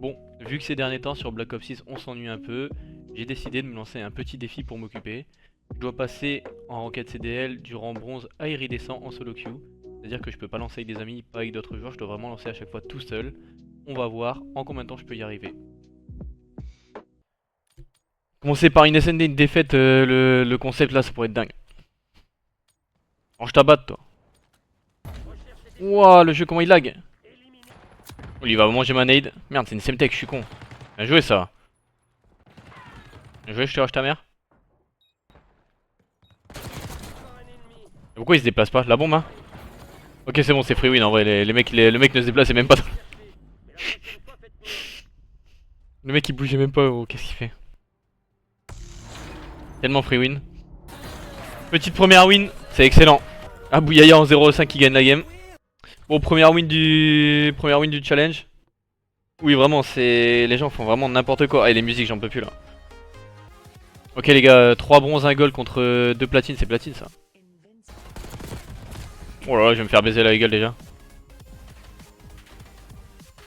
Bon, vu que ces derniers temps sur Black Ops 6 on s'ennuie un peu, j'ai décidé de me lancer un petit défi pour m'occuper. Je dois passer en enquête CDL du rang bronze à iridescent en solo queue. C'est-à-dire que je peux pas lancer avec des amis, pas avec d'autres joueurs, je dois vraiment lancer à chaque fois tout seul. On va voir en combien de temps je peux y arriver. Commencer par une SND, une défaite, le concept là ça pourrait être dingue. Range ta batte toi. Ouah, le jeu comment il lag. Oh, il va manger ma nade. Merde, c'est une semtech, je suis con. Bien joué ça. Bien joué, je te rush ta mère. Et pourquoi il se déplace pas? La bombe hein? Ok c'est bon, c'est free win en vrai, les mecs, le mec ne se déplaçait même pas. Le mec il bougeait même pas, oh, qu'est-ce qu'il fait? Tellement free win. Petite première win, c'est excellent. Ah Bouyaya en 0-5 qui gagne la game. Bon, première win du challenge. Oui vraiment, c'est... Les gens font vraiment n'importe quoi. Ah et les musiques j'en peux plus là. Ok les gars, 3 bronzes, 1 gold contre 2 platines, c'est platine ça. Oh là là, je vais me faire baiser la gueule déjà.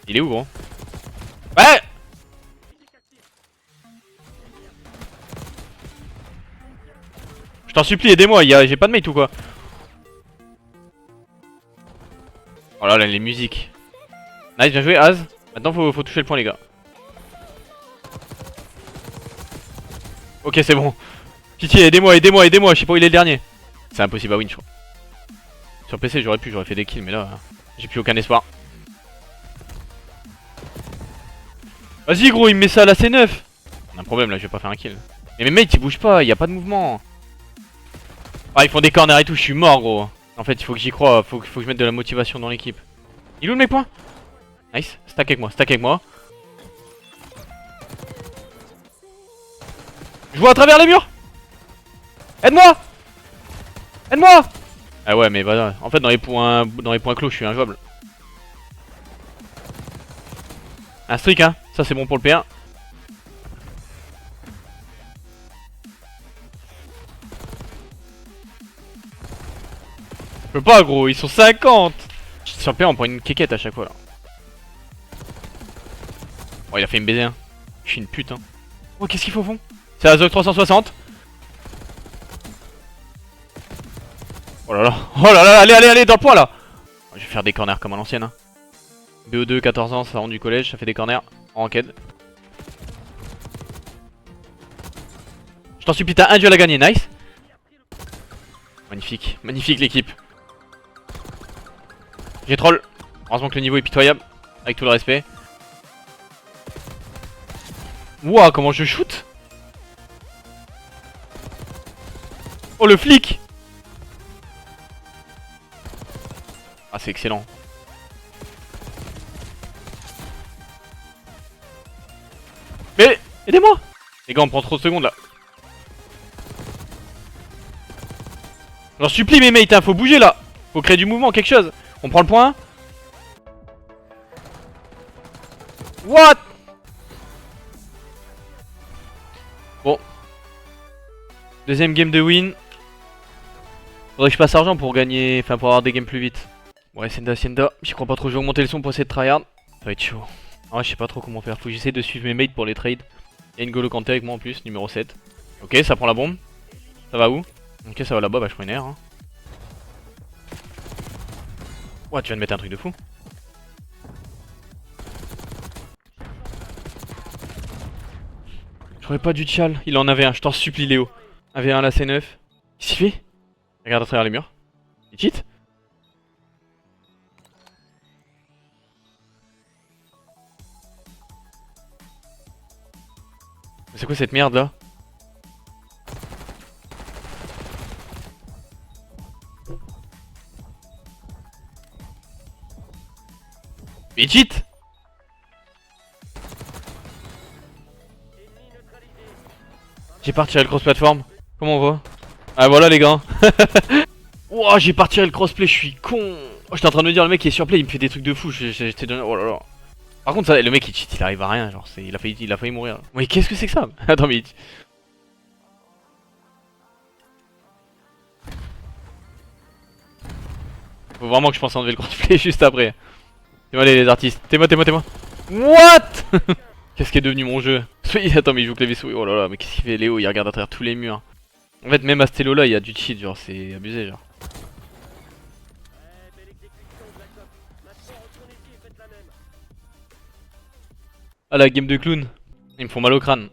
Il est où gros? Ouais! Je t'en supplie, aidez-moi, j'ai pas de mate ou quoi? Oh là là, les musiques. Nice, bien joué, Az. Maintenant faut toucher le point les gars. Ok c'est bon. Pitié, aidez-moi, aidez-moi, aidez-moi, je sais pas où il est le dernier. C'est impossible à win je crois. Sur PC j'aurais fait des kills mais là, j'ai plus aucun espoir. Vas-y gros, il me met ça à la C9. On a un problème là, je vais pas faire un kill. Mais mes mates ils bougent pas, y a pas de mouvement. Ah ils font des corners et tout, je suis mort gros. En fait il faut que j'y croie, faut que je mette de la motivation dans l'équipe. Il est où mes points? Nice, stack avec moi, stack avec moi. Je vois à travers les murs. Aide-moi. Aide-moi. Ah ouais mais voilà, en fait dans les points clos je suis injouable. Un streak hein, ça c'est bon pour le P1. Je peux pas gros, ils sont 50. Sur P1 on prend une quéquette à chaque fois là. Oh il a fait me baiser hein. Je suis une pute hein. Oh qu'est-ce qu'il faut au fond? C'est Azog 360. Oh là là, oh là là, allez, allez, allez, dans le point là. Je vais faire des corners comme à l'ancienne hein. BO2, 14 ans, ça rentre du collège, ça fait des corners en ranked. Je t'en supplie, t'as un duel à gagner, nice. Magnifique, magnifique l'équipe. J'ai troll. Heureusement que le niveau est pitoyable, avec tout le respect. Wouah, comment je shoot. Oh le flic. Ah c'est excellent. Mais aidez-moi. Les gars on prend trop de secondes là. J'en supplie mes mates hein, faut bouger là. Faut créer du mouvement, quelque chose. On prend le point. What? Bon. Deuxième game de win. Faudrait que je passe argent pour gagner, enfin pour avoir des games plus vite. Ouais, Sienda, j'y crois pas trop, je vais augmenter le son pour essayer de tryhard. Ça va être chaud. Ah, je sais pas trop comment faire, faut que j'essaie de suivre mes mates pour les trades. Il y a une Golo Kanté avec moi en plus, numéro 7. Ok, ça prend la bombe. Ça va où? Ok, ça va là-bas, bah je prends une air. Hein. Ouah, tu viens de mettre un truc de fou. J'aurais pas dû tchal, il en avait un, je t'en supplie Léo. Avait un à la C9. Qu'est-ce qu'il fait? Regarde à travers les murs. Il cheat? C'est quoi cette merde là? Il cheat? J'ai pas retiré le cross-platform. Comment on voit? Ah voilà les gars. Ouah, j'ai pas retiré le crossplay, je suis con. Oh, j'étais en train de me dire, le mec il est sur play, il me fait des trucs de fou. J'étais donné. Oh là là. Par contre, ça, le mec il cheat, il arrive à rien. Genre, il a failli mourir. Mais qu'est-ce que c'est que ça? Attends, mais. Faut vraiment que je pense à enlever le crossplay juste après. T'es moi les artistes. T'es moi. What? Qu'est-ce qui est devenu mon jeu? Attends, mais il joue clavier souris. Oh là là, mais qu'est-ce qu'il fait Léo? Il regarde à travers tous les murs. En fait, même à ce télo là, il y a du cheat, genre, c'est abusé, genre. Ah, la game de clown. Ils me font mal au crâne.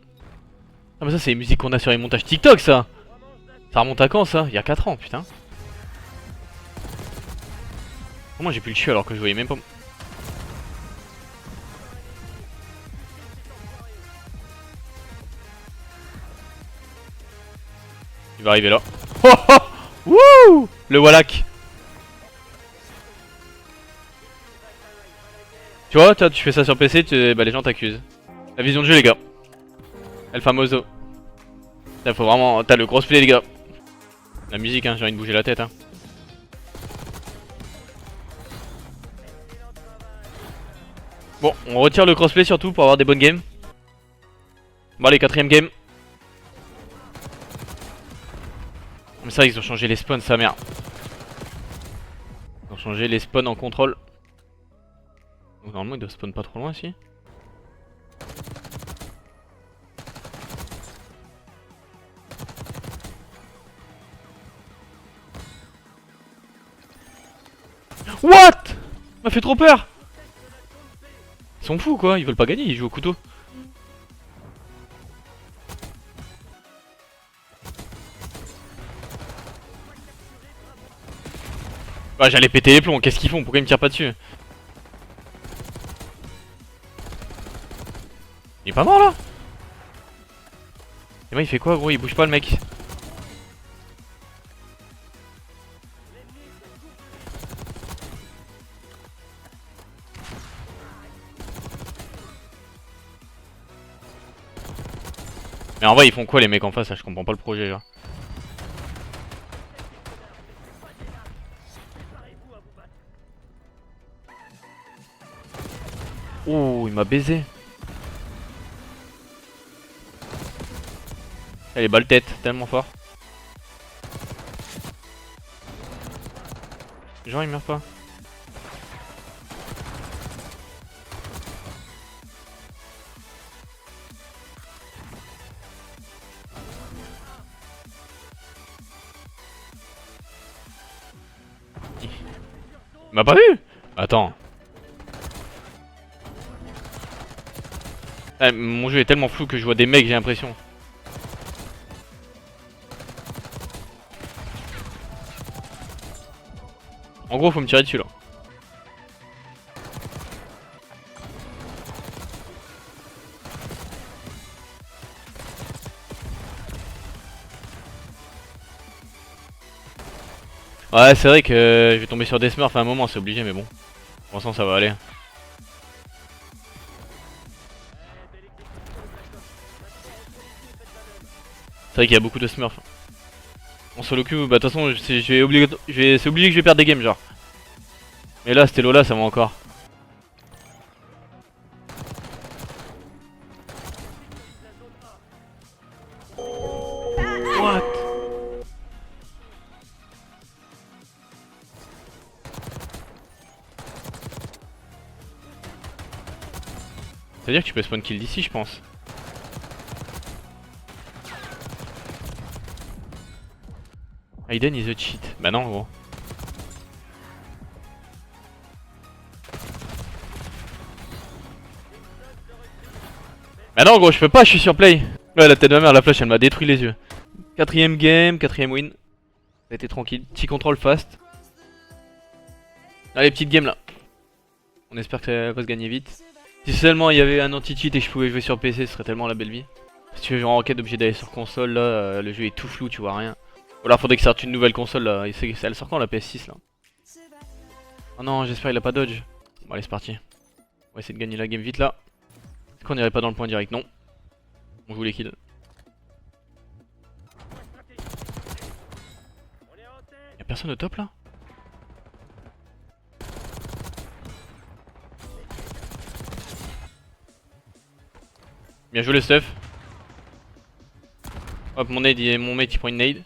Ah, mais ça, c'est les musiques qu'on a sur les montages TikTok, ça. Ça remonte à quand, ça? Il y a 4 ans, putain. Comment j'ai pu le tuer alors que je voyais même pas. Il va arriver là. Oh oh. Wouh. Le Wallach. Tu vois, toi tu fais ça sur PC, bah, les gens t'accusent. La vision de jeu les gars. El famoso. Là, faut vraiment... T'as le crossplay les gars. La musique hein, j'ai envie de bouger la tête hein. Bon, on retire le crossplay surtout pour avoir des bonnes games. Bon allez, 4ème game. Mais ça ils ont changé les spawns sa mère. Ils ont changé les spawns en contrôle. Donc normalement ils doivent spawn pas trop loin ici. What? M'a fait trop peur. Ils sont fous quoi, ils veulent pas gagner, ils jouent au couteau. Bah j'allais péter les plombs, qu'est-ce qu'ils font? Pourquoi ils me tirent pas dessus? Il est pas mort là? Et moi il fait quoi gros? Il bouge pas le mec. Mais en vrai ils font quoi les mecs en face là? Je comprends pas le projet là. Oh il m'a baisé. Elle est balle tête, tellement fort. Genre il meurt pas. Il m'a pas vu. Attends. Ah, mon jeu est tellement flou que je vois des mecs j'ai l'impression. En gros faut me tirer dessus là. Ouais c'est vrai que je vais tomber sur des smurfs à un moment, c'est obligé mais bon. Pour l'instant ça va aller. C'est vrai qu'il y a beaucoup de smurfs. En solo queue, bah de toute façon c'est obligé que je vais perdre des games genre. Mais là c'était Lola ça va encore. What? C'est-à-dire que tu peux spawn kill d'ici je pense. Aiden is a cheat. Bah non gros. Bah non gros je peux pas, je suis sur play. Ouais la tête de ma mère, la flash elle m'a détruit les yeux. 4ème game, 4ème win. Ça a été tranquille, petit contrôle fast. Allez petite game là. On espère que ça va se gagner vite. Si seulement il y avait un anti-cheat et que je pouvais jouer sur PC, ce serait tellement la belle vie. Si tu veux jouer en ranked obligé d'aller sur console là, le jeu est tout flou, tu vois rien. Ou alors faudrait que sorte une nouvelle console là, elle sort quand la PS6 là? Oh non j'espère il a pas dodge. Bon allez c'est parti. On va essayer de gagner la game vite là. Est-ce qu'on irait pas dans le point direct? Non. On joue les kills. Y'a personne au top là? Bien joué le stuff. Hop mon nade, mon mate il prend une nade.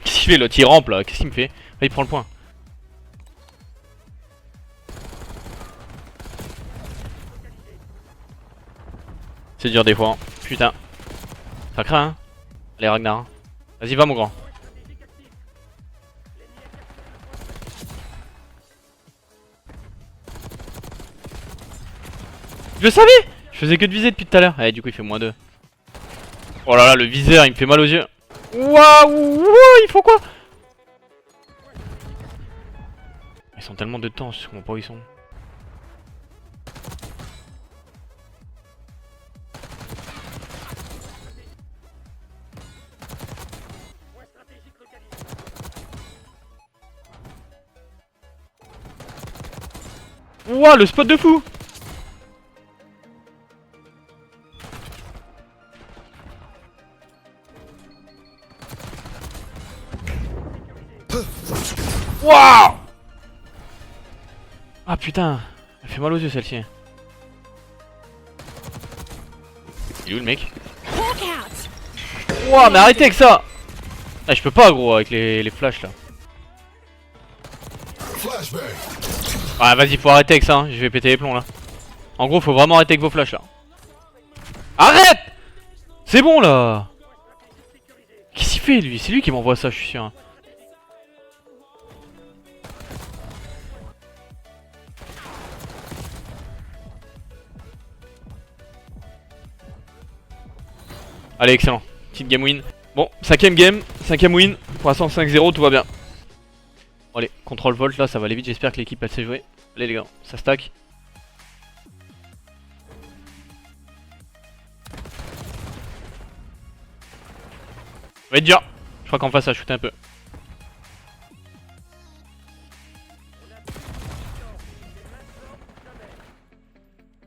Qu'est-ce qu'il fait l'autre? Il rampe là, qu'est-ce qu'il me fait? Ah, il prend le point. C'est dur des fois. Hein. Putain. Ça craint hein. Allez Ragnar. Hein. Vas-y va mon grand. Je le savais. Je faisais que de viser depuis tout à l'heure. Allez du coup il fait -2. Oh là là le viseur il me fait mal aux yeux. Waouh. Il faut quoi? Ils sont tellement de temps, je comprends pas où ils sont. Ouah le spot de fou. Waouh. Ah putain, elle fait mal aux yeux celle-ci. Il est où le mec? Ouah mais arrêtez avec ça. Ah je peux pas gros avec les flashs là. Ah vas-y faut arrêter avec ça, hein. Je vais péter les plombs là. En gros faut vraiment arrêter avec vos flashs là. Arrête. C'est bon là. Qu'est-ce qu'il fait lui? C'est lui qui m'envoie ça je suis sûr. Allez excellent, petite game win. Bon, 5ème game, 5ème win. Pour l'instant 5-0, tout va bien. Bon, allez, contrôle volt là, ça va aller vite, j'espère que l'équipe elle sait jouer. Allez les gars, ça stack. Ça va être dur. Je crois qu'en face ça shoot un peu.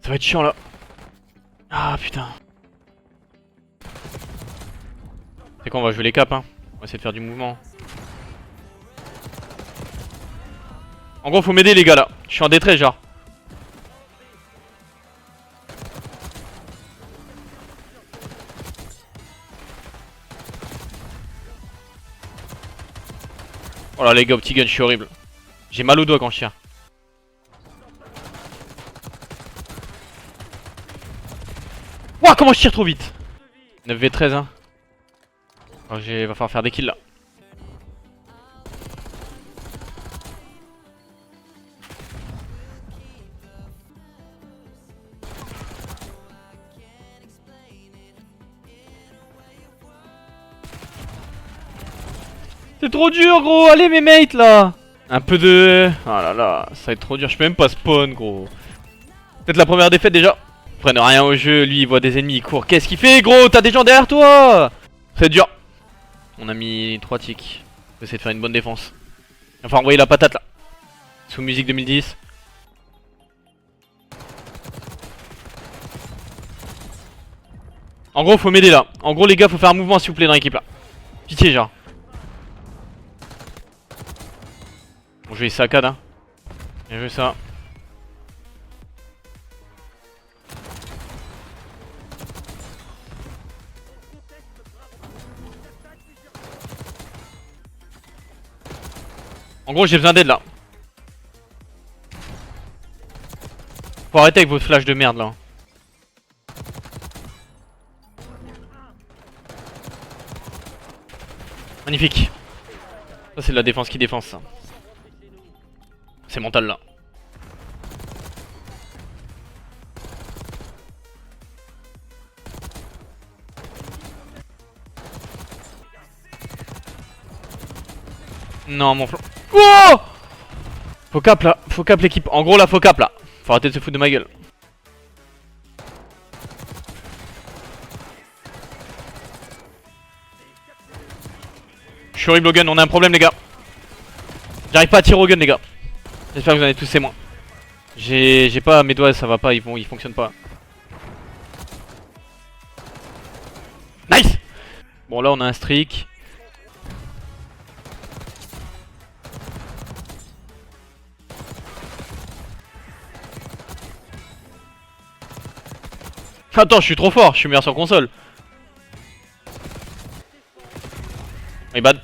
Ça va être chiant là. Ah putain. C'est quoi, on va jouer les caps hein. On va essayer de faire du mouvement. En gros faut m'aider les gars là. Je suis en détresse genre. Oh là les gars, petit gun, je suis horrible. J'ai mal au doigt quand je tire. Ouah comment je tire trop vite. 9v13 hein. Alors, va falloir faire des kills là. C'est trop dur gros, allez mes mates là. Un peu de... Oh là là, ça va être trop dur, je peux même pas spawn gros. Peut-être la première défaite déjà. Ils prennent rien au jeu, lui il voit des ennemis, il court. Qu'est-ce qu'il fait gros? T'as des gens derrière toi. C'est dur. On a mis 3 ticks. On va essayer de faire une bonne défense. Enfin envoyer la patate là. Sous musique 2010. En gros faut m'aider là. En gros les gars faut faire un mouvement s'il vous plaît dans l'équipe là. Pitié genre. Bon je vais saccade hein. Bien joué ça. En gros j'ai besoin d'aide là. Faut arrêter avec votre flash de merde là. Magnifique. Ça c'est de la défense qui défense ça. C'est mental là. Non mon flanc. Oh, faut cap là, faut cap l'équipe. En gros là faut cap là. Faut arrêter de se foutre de ma gueule. Je suis horrible au gun, on a un problème les gars. J'arrive pas à tirer au gun les gars. J'espère que vous en avez tous c'est moi. J'ai pas mes doigts, ça va pas, ils fonctionnent pas. Nice. Bon là on a un streak. Attends, je suis trop fort, je suis meilleur sur console. My bad.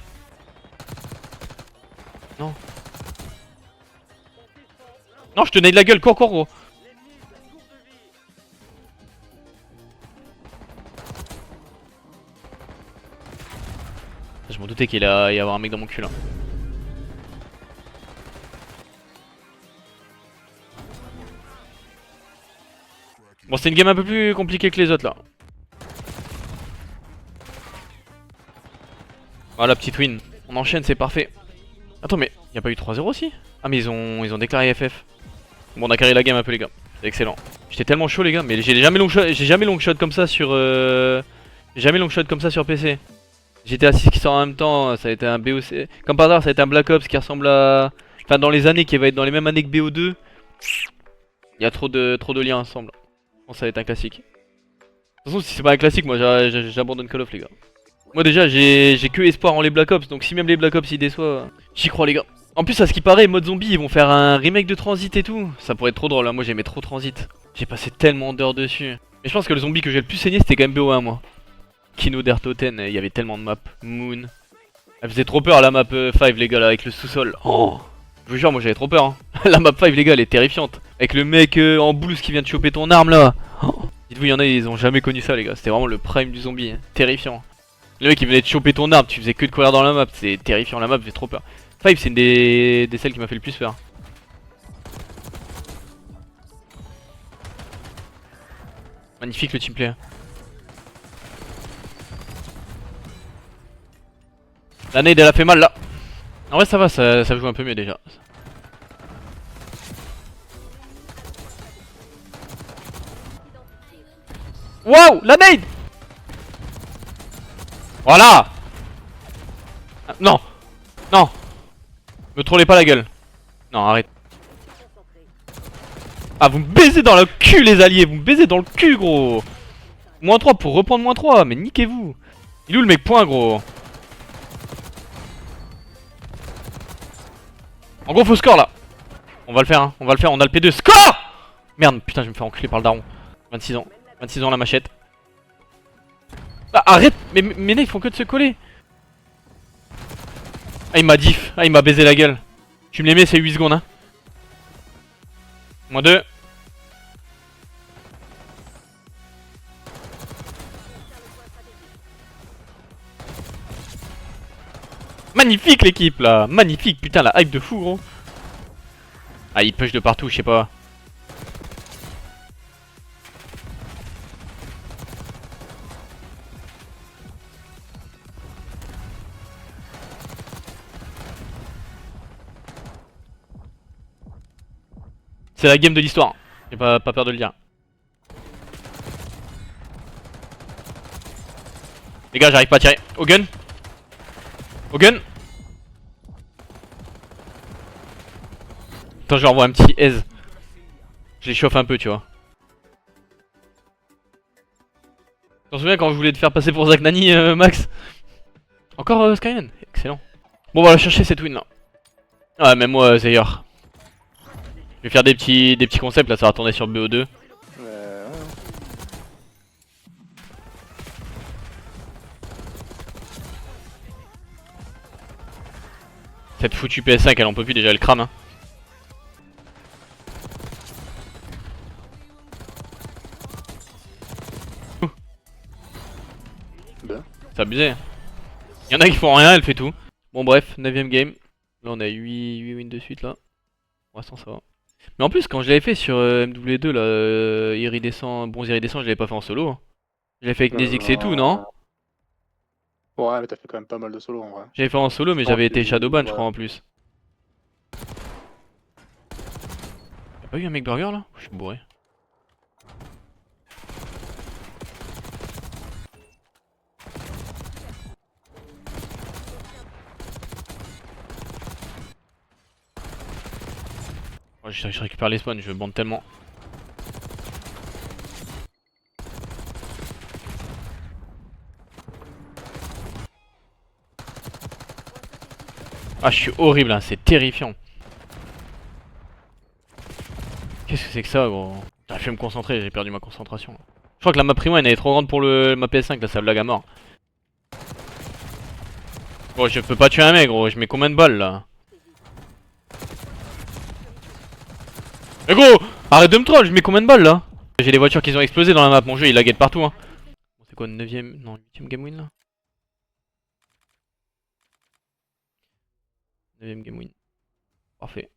Non. Non, je te nade la gueule, cours, cours, gros. capté qu'il allait y avoir un mec dans mon cul là. Bon, c'est une game un peu plus compliquée que les autres là. Voilà, petite win. On enchaîne, c'est parfait. Attends, mais y a pas eu 3-0 aussi? Ah, mais ils ont déclaré FF. Bon, on a carré la game un peu, les gars. C'est excellent. J'étais tellement chaud, les gars, mais j'ai jamais long shot comme ça sur. J'ai jamais long shot comme ça sur PC. J'étais à 6 qui sort en même temps, ça a été un BOC. Comme par hasard, ça a été un Black Ops qui ressemble à. Enfin, dans les années qui va être dans les mêmes années que BO2. Il y a trop de liens ensemble. Je pense que ça va être un classique. De toute façon, si c'est pas un classique, moi j'abandonne Call of, les gars. Moi déjà, j'ai que espoir en les Black Ops, donc si même les Black Ops ils déçoivent, j'y crois, les gars. En plus, à ce qui paraît, mode zombie, ils vont faire un remake de Transit et tout. Ça pourrait être trop drôle, hein. Moi j'aimais trop Transit. J'ai passé tellement d'heures dessus. Mais je pense que le zombie que j'ai le plus saigné, c'était quand même BO1, moi. Kino d'Ertoten, il y avait tellement de maps. Moon. Elle faisait trop peur la map 5, les gars, là, avec le sous-sol. Oh, je vous jure, moi j'avais trop peur, hein. La map 5, les gars, elle est terrifiante. Avec le mec en blouse qui vient de choper ton arme, là. Oh. Dites-vous, il y en a, ils ont jamais connu ça, les gars. C'était vraiment le prime du zombie, hein. Terrifiant. Le mec, il venait de choper ton arme, tu faisais que de courir dans la map. C'est terrifiant, la map fait trop peur. 5, c'est une des celles qui m'a fait le plus peur. Magnifique le teamplay. La nade elle a fait mal là. En vrai ça va, ça joue un peu mieux déjà. Waouh, la nade. Voilà. Ah, non. Non. Me trollez pas la gueule. Non, arrête. Ah, vous me baisez dans le cul les alliés, vous me baisez dans le cul gros. Moins 3 pour reprendre moins 3, mais niquez-vous. Il est où le mec point gros? En gros faut score là. On va le faire, hein. On va le faire, on a le P2. Score. Merde, putain je vais me faire enculer par le daron. 26 ans, 26 ans la machette. Ah, arrête, mais mes nez ils font que de se coller. Ah il m'a diff, ah il m'a baisé la gueule. Tu me les mets c'est 8 secondes hein. Moins 2. Magnifique l'équipe là, magnifique, putain la hype de fou gros. Ah il push de partout, je sais pas. C'est la game de l'histoire, j'ai pas peur de le dire. Les gars j'arrive pas à tirer, au gun. Au gun. Attends je leur envoie un petit aise. Je les chauffe un peu tu vois. Tu t'en souviens quand je voulais te faire passer pour Zach Nani Max? Encore Skyline, excellent. Bon on va aller chercher cette win là. Ouais même moi Zayer. Je vais faire des petits concepts là, ça va tourner sur BO2. Cette foutue PS5 elle en peut plus déjà, elle crame hein. C'est abusé. Y'en a qui font rien, elle fait tout. Bon bref, 9ème game. Là on a 8 wins de suite là. Pour l'instant ça va. Mais en plus quand je l'avais fait sur MW2 là, iridescent, bronze iridescent, je l'avais pas fait en solo. Hein. Je l'avais fait avec Nezix et tout, non? Ouais mais t'as fait quand même pas mal de solo en vrai. J'avais fait en solo mais j'avais été Shadowban je crois en plus. Y'a pas eu un mec burger là? Je suis bourré. Oh, je récupère les spawns, je bande tellement. Ah je suis horrible hein, c'est terrifiant. Qu'est-ce que c'est que ça gros? J'arrive à me concentrer, j'ai perdu ma concentration. Je crois que la map primo elle est trop grande pour ma PS5 là, ça blague à mort. Bon je peux pas tuer un mec gros, je mets combien de balles là? Mais gros, arrête de me troll, je mets combien de balles là? J'ai des voitures qui ont explosé dans la map, mon jeu il laguait de partout hein. Bon, c'est quoi 9ème, non 8ème game win là? 9ème game win. Parfait.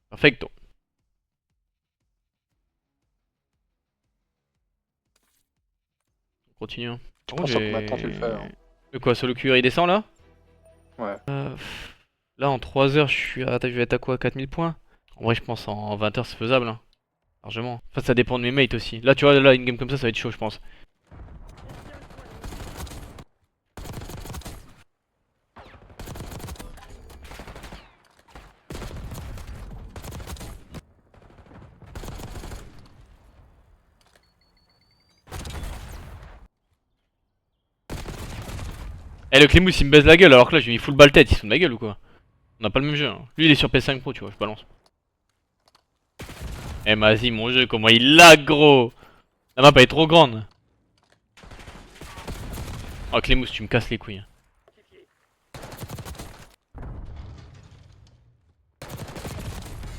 Perfecto. On continue. Hein. Tu Par penses contre, sur combien de temps tu le fais hein? De quoi, solo queue il descend là? Ouais. Là en 3 heures je vais être à quoi? 4000 points? En vrai je pense en 20 heures c'est faisable hein. Largement. Enfin ça dépend de mes mates aussi. Là tu vois là une game comme ça va être chaud je pense. Eh le Clémous il me baise la gueule alors que là je lui ai mis full balle tête, il se fout de ma gueule ou quoi? On a pas le même jeu hein. Lui il est sur PS5 Pro tu vois, je balance. Eh vas-y mon jeu comment il lag gros. La map elle est trop grande. Oh Clémous tu me casses les couilles.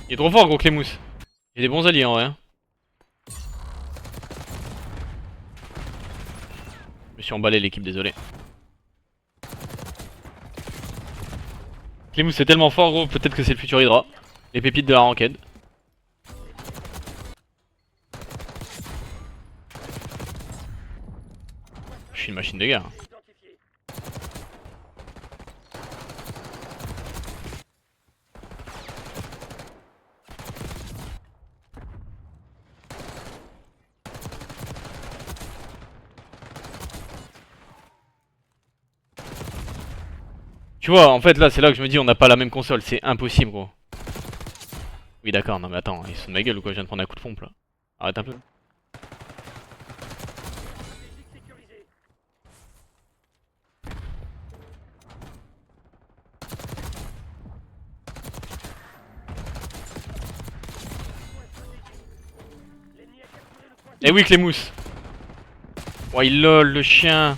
Il est trop fort gros Clémous. J'ai des bons alliés en vrai hein. Je me suis emballé l'équipe désolé. Clémous c'est tellement fort gros, peut-être que c'est le futur Hydra. Les pépites de la ranked. Je suis une machine de guerre. Tu vois, en fait là c'est là que je me dis on n'a pas la même console, c'est impossible gros. Oui d'accord, non mais attends, ils sont de ma gueule ou quoi, je viens de prendre un coup de pompe là. Arrête un peu. Eh oui Clémous. Ouais il lol le chien.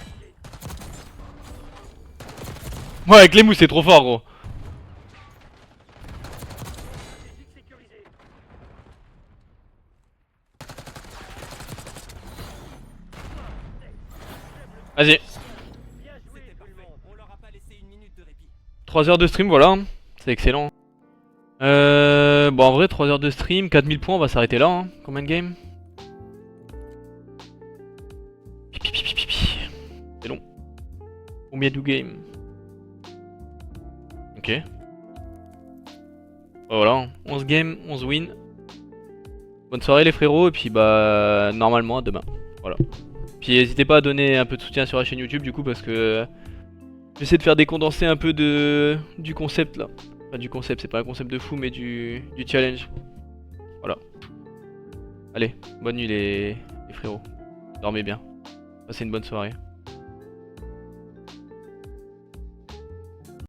Ouais Clémous c'est trop fort gros. Vas-y. 3 heures de stream voilà, c'est excellent. Bon en vrai 3 heures de stream, 4000 points on va s'arrêter là hein. Combien de game? C'est long. Combien de game? Ok. Voilà, 11 games, 11 wins. Bonne soirée les frérots et puis bah normalement à demain. Voilà. Puis n'hésitez pas à donner un peu de soutien sur la chaîne YouTube du coup parce que j'essaie de faire des condensés un peu du concept là. Enfin du concept, c'est pas un concept de fou mais du challenge. Voilà. Allez, bonne nuit les frérots. Dormez bien. Passez une bonne soirée.